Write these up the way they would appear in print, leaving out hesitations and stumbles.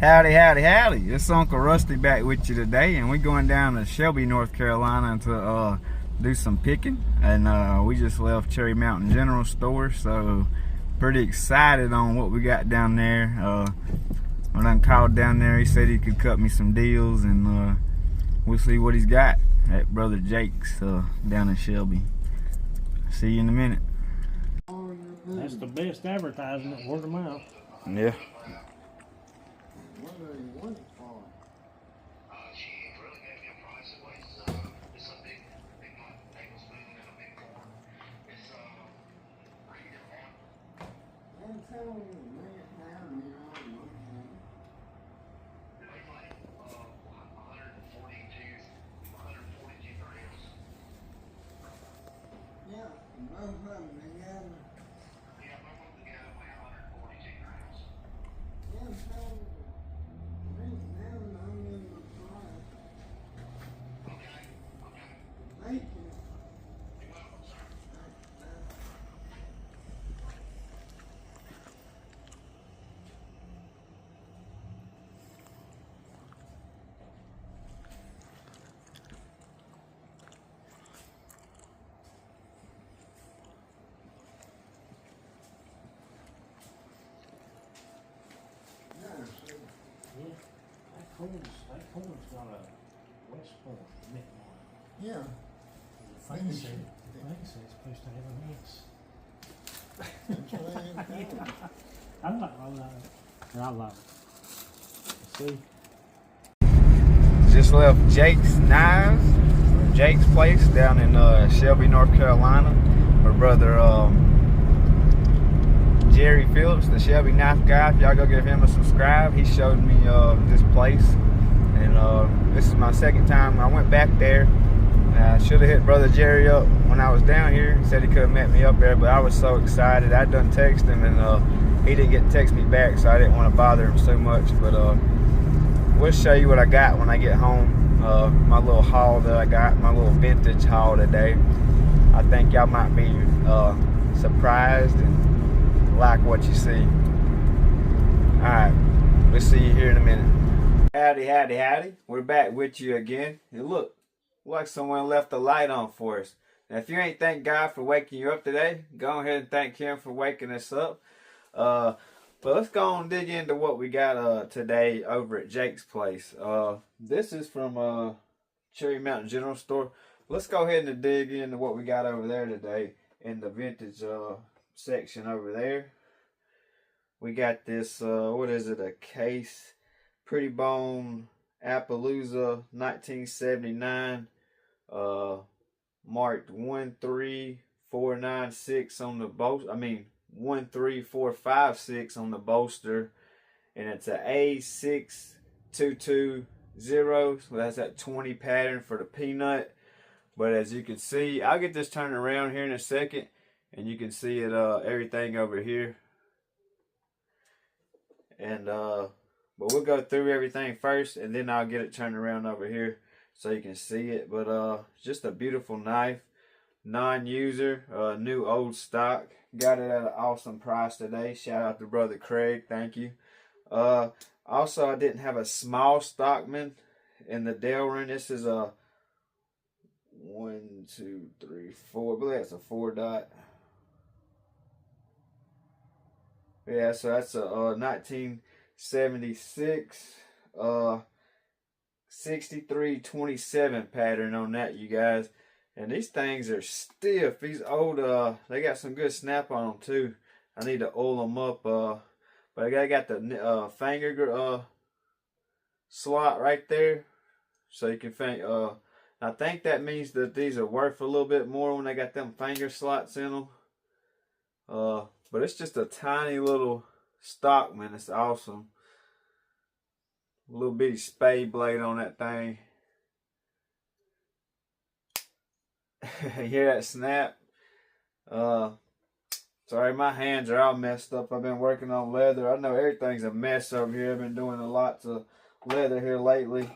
Howdy, howdy, howdy. It's Uncle Rusty back with you today, and we're going down to Shelby, North Carolina to do some picking. And we just left Cherry Mountain General Store, so pretty excited on what we got down there. When I called down there, he said he could cut me some deals, and we'll see what he's got at Brother Jake's down in Shelby. See you in a minute. That's the best advertisement, word of mouth. Yeah. What do you want it for? She really gave me a price. It weighs, it's a big tablespoon and a big fork. It's, I can get one. I'm telling you, lay it down here on the It weighs like, 142 grams. yeah, both of them together. Yeah, both of them together weigh 142 grams. Yeah, I'm telling you, lay it down on the price. Okay, okay. Thank you. You're welcome, sir. Yeah. That corn's got a West Point mint on Yeah. it. The thing says it's supposed to have an S. That's what I'm telling you. I love it. I love it. See? Just left Jake's Knives, Jake's place down in Shelby, North Carolina. My brother Jerry Phillips, the Shelby Knife Guy. If y'all go give him a subscribe, he showed me this place, and this is my second time. I went back there. I should have hit Brother Jerry up when I was down here. He said he could have met me up there, but I was so excited. I done text him, and he didn't get to text me back, so I didn't want to bother him so much. But we'll show you what I got when I get home. My little haul that I got, my little vintage haul today. I think y'all might be surprised and like what you see. Alright, we'll see you here in a minute. Howdy, howdy, howdy. We're back with you again. And look, like someone left the light on for us. Now, if you ain't thank God for waking you up today, go ahead and thank Him for waking us up. But let's go on and dig into what we got today over at Jake's place. This is from Cherry Mountain General Store. Let's go ahead and dig into what we got over there today in the vintage section over there. We got this, what is it, a Case Pretty Bone Appaloosa 1979, marked 13496 on the bolster. 13456 on the bolster, and it's a A6220. So that's that 20 pattern for the peanut. But as you can see, I'll get this turned around here in a second, and you can see it everything over here. And but we'll go through everything first, and then I'll get it turned around over here so you can see it. But just a beautiful knife, non-user, new old stock. Got it at an awesome price today. Shout out to Brother Craig, thank you. Also, I didn't have a small Stockman in the Delrin. This is a 1, 2, 3, 4. I believe that's a 4 dot. Yeah, so that's a 1976 6327 pattern on that, you guys. And these things are stiff. These old, they got some good snap on them too. I need to oil them up. But I got the finger slot right there, so you can I think that means that these are worth a little bit more when they got them finger slots in them. But it's just a tiny little Stockman. It's awesome. A little bitty spade blade on that thing. You hear that snap? Sorry, my hands are all messed up. I've been working on leather. I know everything's a mess over here. I've been doing a lot of leather here lately.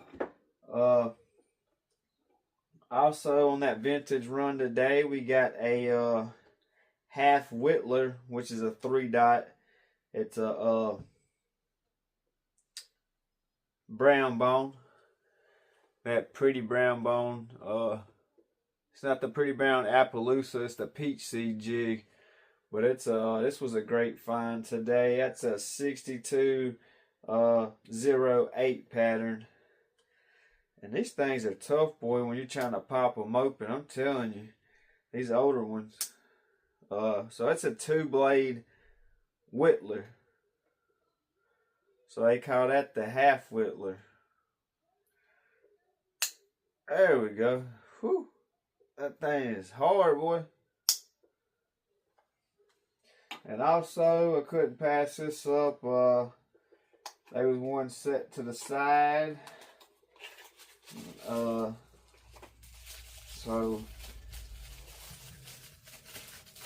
Also on that vintage run today, we got a half Whittler, which is a 3 dot. It's a brown bone. That pretty brown bone. It's not the pretty brown Appaloosa, it's the peach seed jig. But it's this was a great find today. That's a 6208 pattern. And these things are tough, boy, when you're trying to pop them open. I'm telling you, these older ones. So it's a 2-blade whittler. So they call that the half whittler. There we go. Whew. That thing is hard, boy. And also, I couldn't pass this up. There was one set to the side. So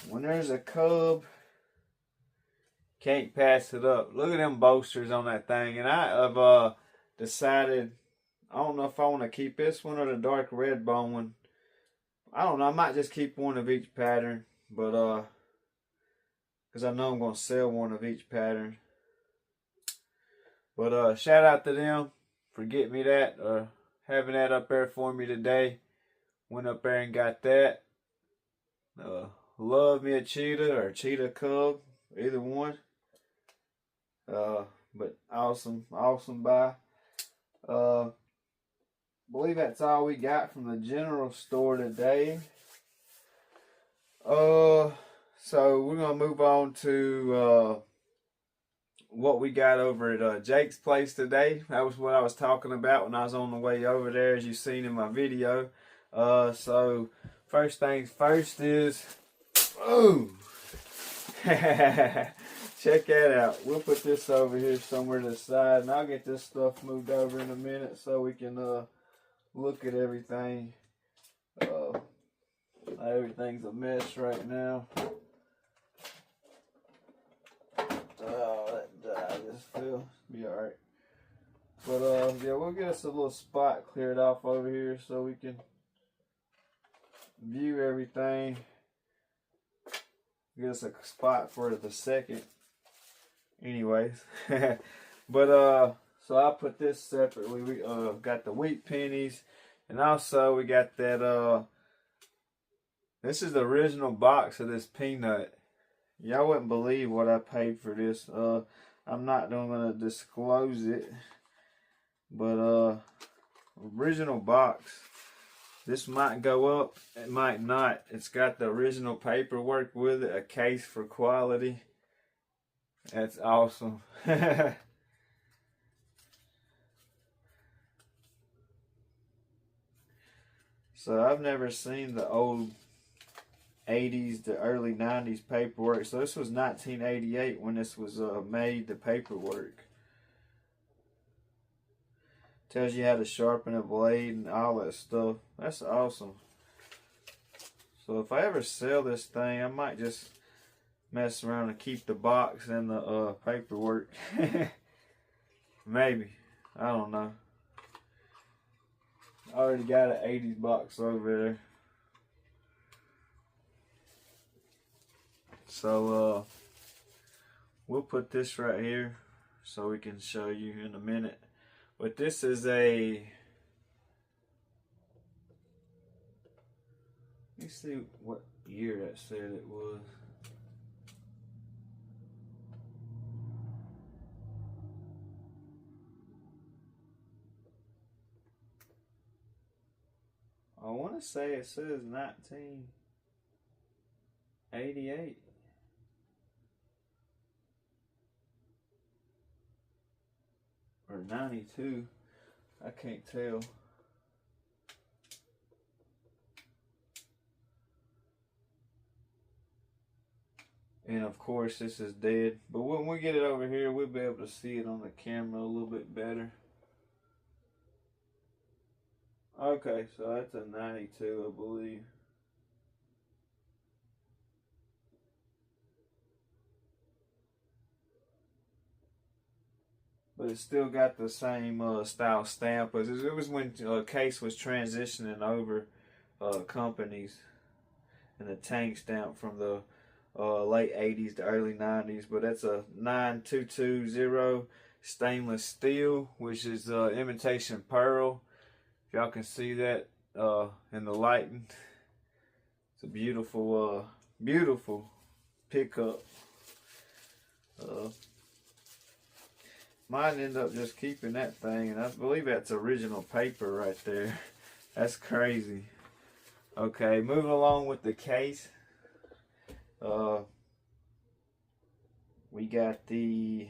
when there's a cub, can't pass it up. Look at them bolsters on that thing. And I have decided, I don't know if I want to keep this one or the dark red bone one. I don't know. I might just keep one of each pattern. But, because I know I'm going to sell one of each pattern. But, shout out to them for getting me that. Having that up there for me today. Went up there and got that. Love me a cheetah or cheetah cub. Either one. But awesome buy. Believe that's all we got from the general store today. So we're gonna move on to what we got over at Jake's place today. That was what I was talking about when I was on the way over there, as you've seen in my video. So first things first is, oh, check that out. We'll put this over here somewhere to the side, and I'll get this stuff moved over in a minute so we can look at everything. Everything's a mess right now. That just fell. Be alright. But yeah, we'll get us a little spot cleared off over here so we can view everything. Get us a spot for the second. Anyways. But so I'll put this separately. We got the wheat pennies, and also we got that this is the original box of this peanut. Y'all wouldn't believe what I paid for this. I'm not gonna disclose it, but original box. This might go up, it might not. It's got the original paperwork with it, a case for quality. That's awesome. So I've never seen the old 80s to early 90s paperwork. So this was 1988 when this was made, the paperwork. Tells you how to sharpen a blade and all that stuff. That's awesome. So if I ever sell this thing, I might just mess around and keep the box and the paperwork. Maybe. I don't know. I already got an 80s box over there. So we'll put this right here so we can show you in a minute. But this is a, let me see what year that said it was. I want to say it says 1988. Or 92. I can't tell. And of course this is dead. But when we get it over here, we'll be able to see it on the camera a little bit better. Okay, so that's a 92, I believe. But it's still got the same style stamp. It was when Case was transitioning over companies, and the tank stamp from the late 80s to early 90s. But that's a 9220 stainless steel, which is imitation pearl. If y'all can see that in the lighting, it's a beautiful, beautiful pickup. Might end up just keeping that thing, and I believe that's original paper right there. That's crazy. Okay, moving along with the case. We got the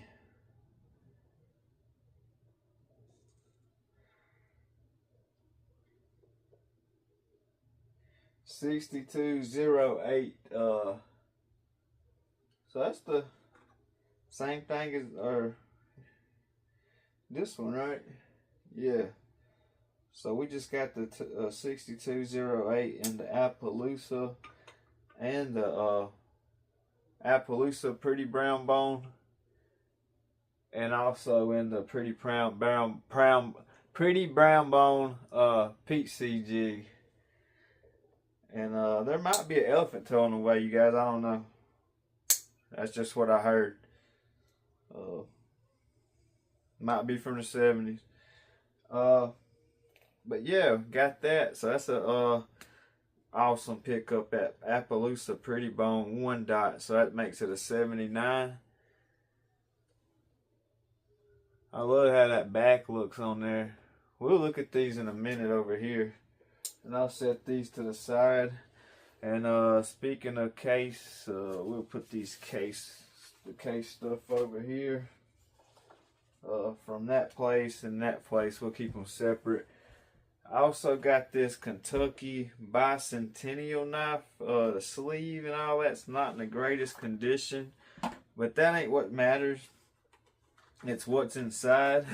$6208. So that's the same thing as this one, right? Yeah. So we just got the 6208 in the Appaloosa and the Appaloosa Pretty Brown Bone, and also in the Pretty Brown Bone Peach jig. And there might be an elephant toe on the way, you guys. I don't know. That's just what I heard. Might be from the 70s. But yeah, got that. So that's a awesome pickup at Appaloosa Pretty Bone 1 dot. So that makes it a 79. I love how that back looks on there. We'll look at these in a minute over here. And I'll set these to the side. And speaking of case, we'll put the case stuff over here. From that place and that place, we'll keep them separate. I also got this Kentucky Bicentennial knife. The sleeve and all that's not in the greatest condition, but that ain't what matters. It's what's inside.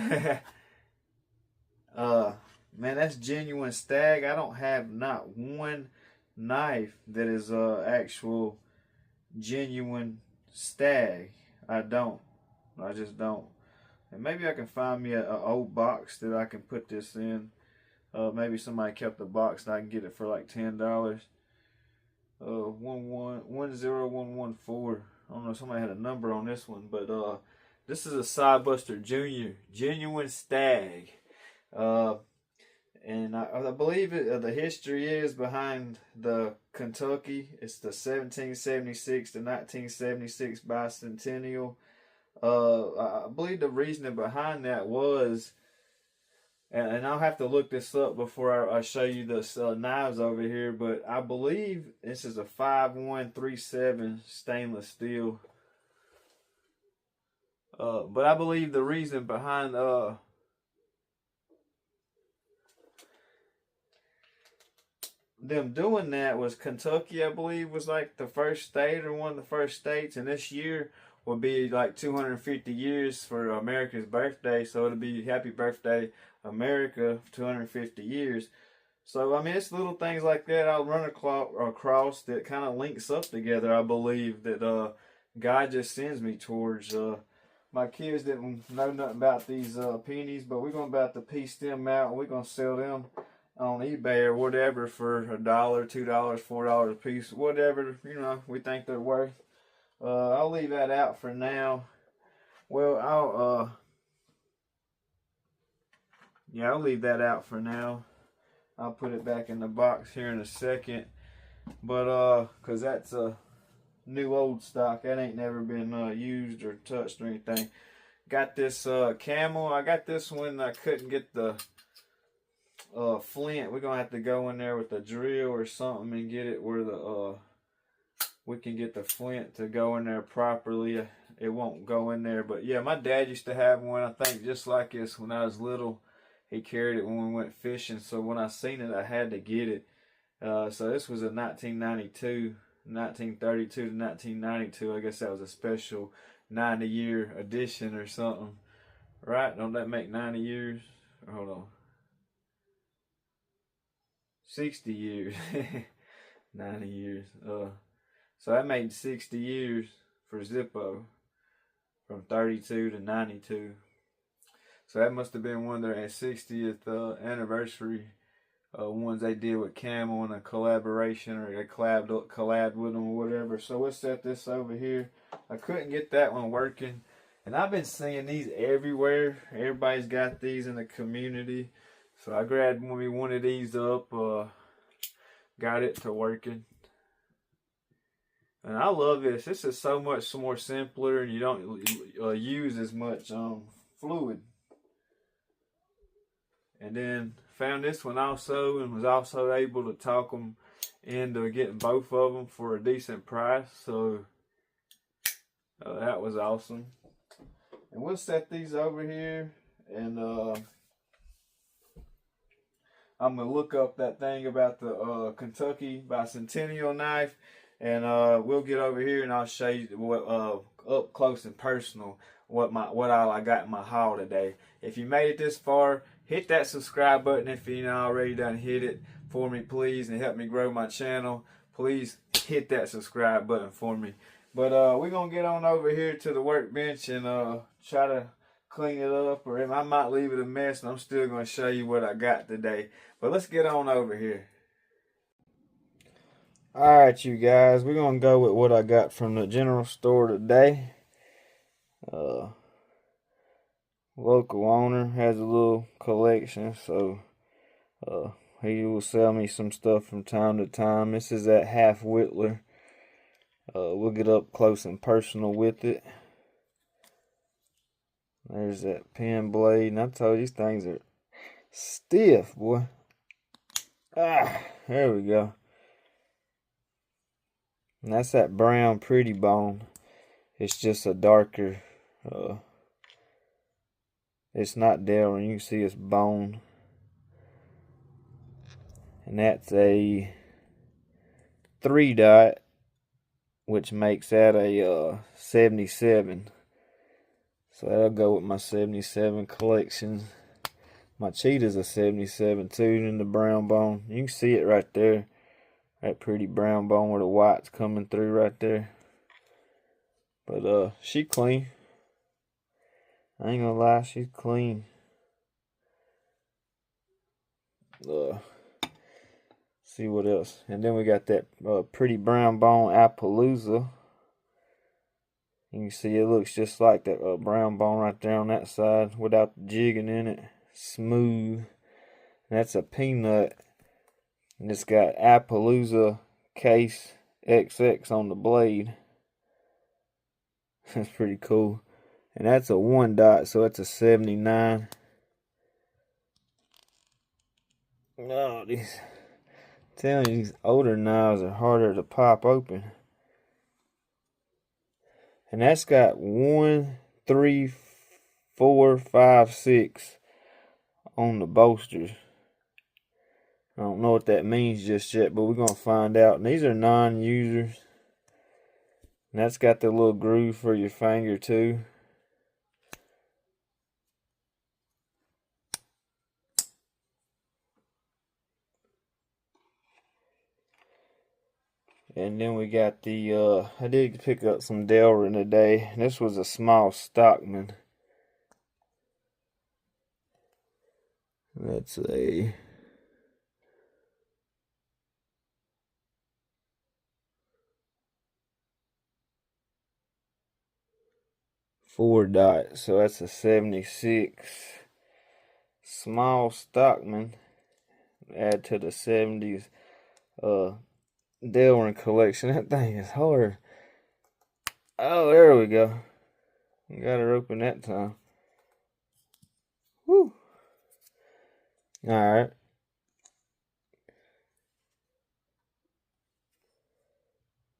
Man, that's genuine stag. I don't have not one knife that is actual genuine stag. I just don't. And maybe I can find me an old box that I can put this in. Maybe somebody kept the box and I can get it for like $10. 10114. I don't know if somebody had a number on this one, but this is a Sidebuster Junior genuine stag. And I believe the history is behind the Kentucky. It's the 1776 to 1976 bicentennial. I believe the reasoning behind that was, and I'll have to look this up before I show you the knives over here, but I believe this is a 5137 stainless steel. But I believe the reason behind them doing that was Kentucky, I believe, was like the first state or one of the first states, and this year will be like 250 years for America's birthday, so it'll be happy birthday America, 250 years. So I mean, it's little things like that I'll run across that kind of links up together. I believe that God just sends me towards. My kids didn't know nothing about these pennies, but we're going about to piece them out and we're going to sell them on eBay or whatever for $1, $2, $4 a piece, whatever, you know, we think they're worth. I'll leave that out for now. Well, I'll leave that out for now. I'll put it back in the box here in a second. But cause that's a new old stock. That ain't never been used or touched or anything. Got this camel. I got this one. I couldn't get the flint. We're gonna have to go in there with a drill or something and get it where the we can get the flint to go in there properly. It won't go in there, but yeah, my dad used to have one, I think, just like this when I was little. He carried it when we went fishing, so when I seen it, I had to get it. So this was a 1932 to 1992. I guess that was a special 90-year edition or something. Right? Don't that make 90 years? Hold on. 60 years. 90 years. So that made 60 years for Zippo. From 32 to 92. So that must have been one of their 60th anniversary ones they did with Camel in a collaboration, or they collabed with them or whatever. So we'll set this over here. I couldn't get that one working, And I've been seeing these everywhere. Everybody's got these in the community. So I grabbed me one of these up, got it to working. And I love this. This is so much more simpler, and you don't use as much fluid. And then found this one also, and was also able to talk them into getting both of them for a decent price. So that was awesome. And we'll set these over here, and I'm gonna look up that thing about the Kentucky Bicentennial knife, and we'll get over here and I'll show you what up close and personal what all I got in my haul today. If you made it this far, hit that subscribe button if you ain't already done. Hit it for me, please, and help me grow my channel. Please hit that subscribe button for me. But we're gonna get on over here to the workbench and try to clean it up, or I might leave it a mess, and I'm still gonna show you what I got today. But let's get on over here. Alright, you guys, we're gonna go with what I got from the general store today. Local owner has a little collection, so he will sell me some stuff from time to time. This is at Half Whittler. We'll get up close and personal with it. There's that pen blade, and I told you these things are stiff, boy. Ah, there we go. And that's that brown Pretty Bone. It's just a darker, it's not Delrin, you can see it's bone. And that's a 3-dot, which makes that a 77. So that'll go with my 77 collection. My Cheetah's a 77 too, in the brown bone. You can see it right there. That pretty brown bone where the white's coming through right there. But she clean. I ain't gonna lie, she's clean. See what else. And then we got that pretty brown bone Appaloosa. You can see it looks just like that brown bone right there on that side without the jigging in it. Smooth. And that's a peanut. And it's got Appaloosa Case XX on the blade. That's pretty cool. And that's a 1-dot, so that's a 79. Oh, telling you, these older knives are harder to pop open. And that's got 1, 3, 4, 5, 6 on the bolsters. I don't know what that means just yet, but we're going to find out. And these are non-users. And that's got the little groove for your finger too. And then we got the, I did pick up some Delrin today. This was a small Stockman. That's a 4-dot, so that's a 76. Small Stockman. Add to the 70s Delrin collection. That thing is hard. Oh, there we go. Got her open that time. Woo. Alright.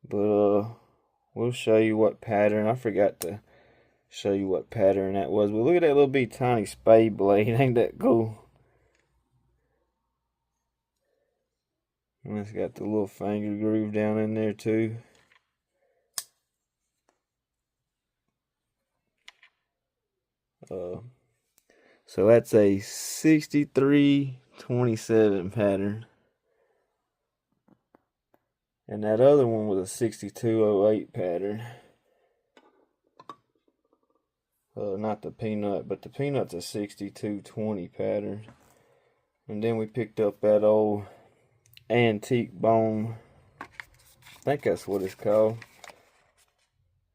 But we'll show you what pattern. I forgot to show you what pattern that was. But look at that little bitty tiny spade blade. Ain't that cool? And it's got the little finger groove down in there too. So that's a 6327 pattern. And that other one was a 6208 pattern. Not the peanut, but the peanut's a 6220 pattern. And then we picked up that old antique bone. I think that's what it's called.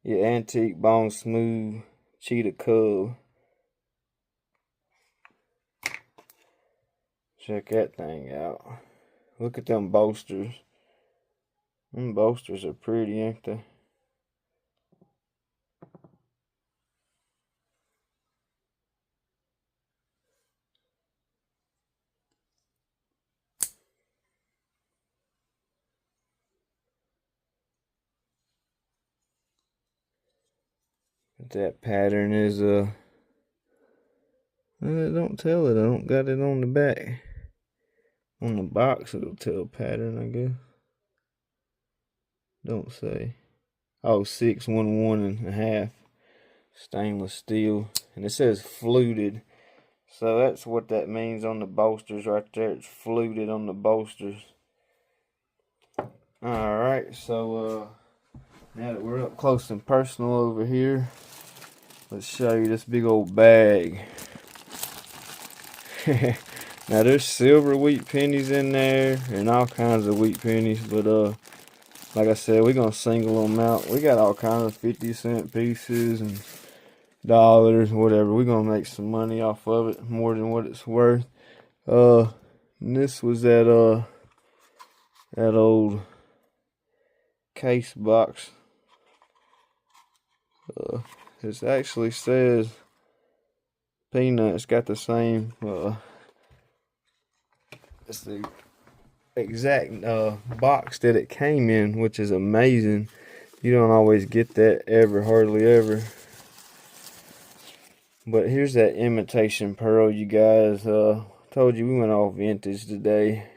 Yeah, antique bone smooth Cheetah Cub. Check that thing out. Look at them bolsters. Them bolsters are pretty, ain't they? That pattern is don't tell it. I don't got it on the back. On the box it'll tell pattern, I guess. Don't say. Oh, 611.5 stainless steel, and it says fluted. So that's what that means on the bolsters right there. It's fluted on the bolsters. All right, so now that we're up close and personal over here, let's show you this big old bag. Now there's silver wheat pennies in there and all kinds of wheat pennies, but like I said, we're gonna single them out. We got all kinds of 50-cent pieces and dollars, whatever. We're gonna make some money off of it, more than what it's worth. And this was that old case box. It actually says Peanuts. Got the same it's the exact box that it came in, which is amazing. You don't always get that hardly ever. But here's that imitation pearl, you guys. Told you we went all vintage today.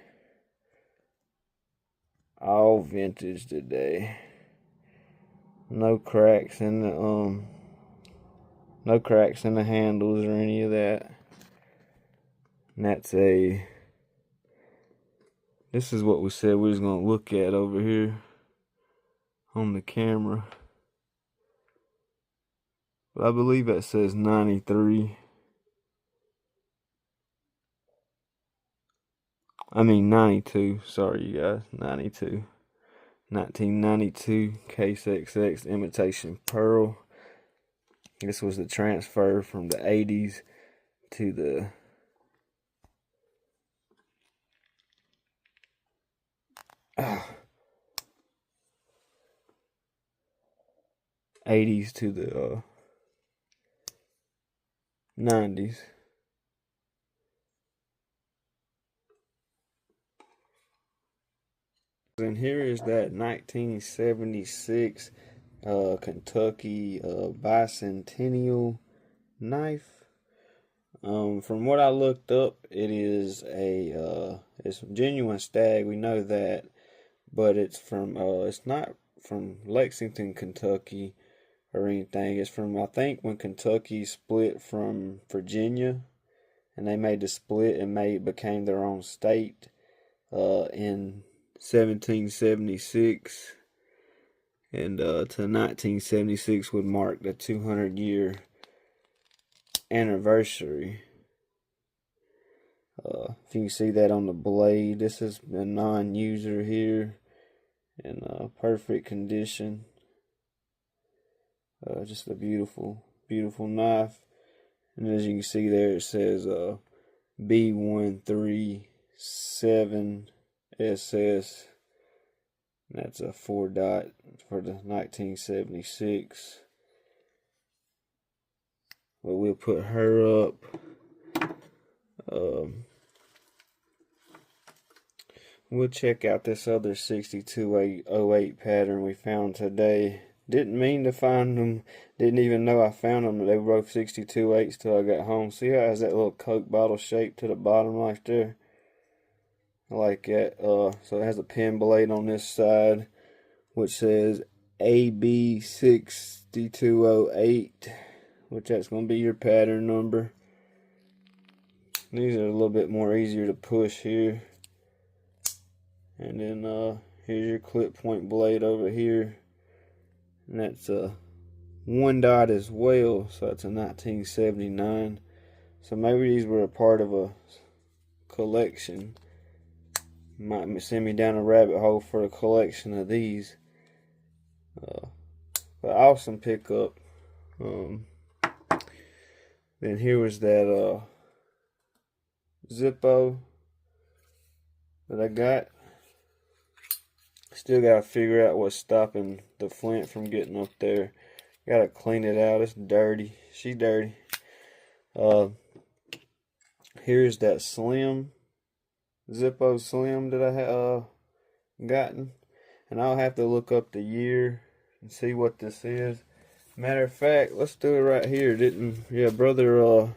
All vintage today. No cracks in the no cracks in the handles or any of that. And this is what we said we was gonna look at over here on the camera. But I believe that says 93. I mean 92. Sorry, you guys. 92. 1992 Case XX imitation pearl. This was the transfer from the 80s to the '80s to the 90s. And here is that 1976 Kentucky bicentennial knife. From what I looked up, it is it's a genuine stag. We know that, but it's from it's not from Lexington, Kentucky, or anything. It's from, I think, when Kentucky split from Virginia, and they made the split and became their own state in 1776, and to 1976 would mark the 200-year anniversary. If you can see that on the blade, this is a non-user here in perfect condition. Just a beautiful, beautiful knife. And as you can see there, it says B137SS. That's a 4 dot for the 1976. But we'll put her up. We'll check out this other 6208 pattern we found today. Didn't mean to find them. Didn't even know I found them. They were both 62/8s till I got home. See how it has that little Coke bottle shape to the bottom right there? I like that. So it has a pin blade on this side, which says AB6208, which that's going to be your pattern number. These are a little bit more easier to push here. And then here's your clip point blade over here. And that's a 1 dot as well, so that's a 1979. So maybe these were a part of a collection. Might send me down a rabbit hole for a collection of these. But awesome pickup. Then here was that Zippo that I got. Still gotta figure out what's stopping the Flint from getting up there. Gotta clean it out. It's dirty. She's dirty. Here's that Slim, Zippo Slim that I gotten, and I'll have to look up the year and see what this is. Matter of fact, let's do it right here. Brother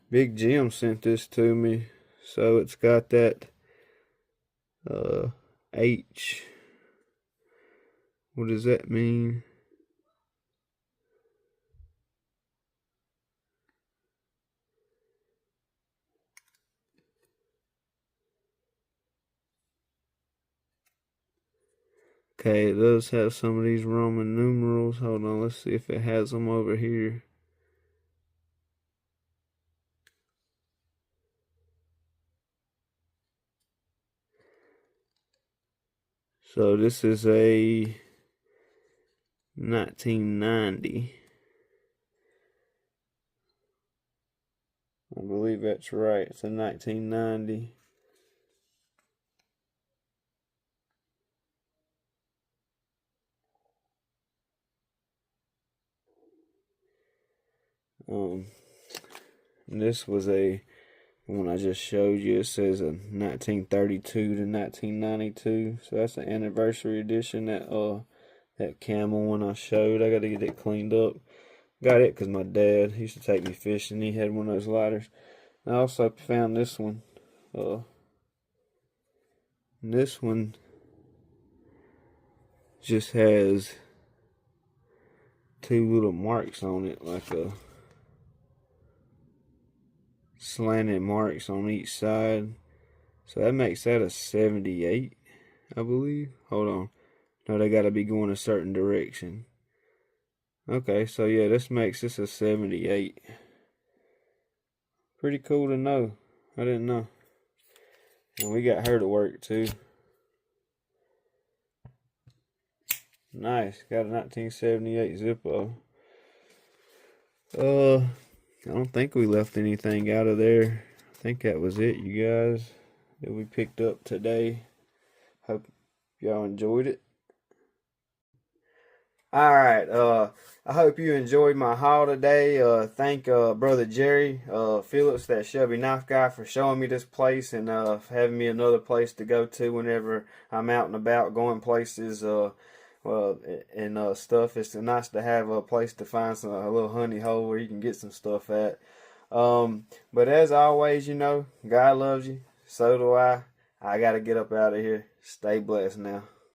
Big Jim sent this to me, so it's got that H. What does that mean? Okay, it does have some of these Roman numerals. Hold on, let's see if it has them over here. So this is a 1990. I believe that's right. It's a 1990. This was a one I just showed you. It says a 1932 to 1992. So that's an anniversary edition. That camel one I showed. I got to get it cleaned up. Got it because my dad used to take me fishing. He had one of those lighters. I also found this one. This one just has two little marks on it, like a slanted marks on each side. So that makes that a 78, I believe. Hold on. No, they got to be going a certain direction. Okay, so yeah, this makes this a 78. Pretty cool to know. I didn't know. And we got her to work too. Nice. Got a 1978 Zippo. I don't think we left anything out of there. I think that was it, you guys, that we picked up today. Hope y'all enjoyed it. Alright, I hope you enjoyed my haul today. Thank Brother Jerry Phillips, that Shelby Knife Guy, for showing me this place and having me another place to go to whenever I'm out and about going places and stuff. It's nice to have a place to find a little honey hole where you can get some stuff at. But as always, you know, God loves you. So do I. I got to get up out of here. Stay blessed now.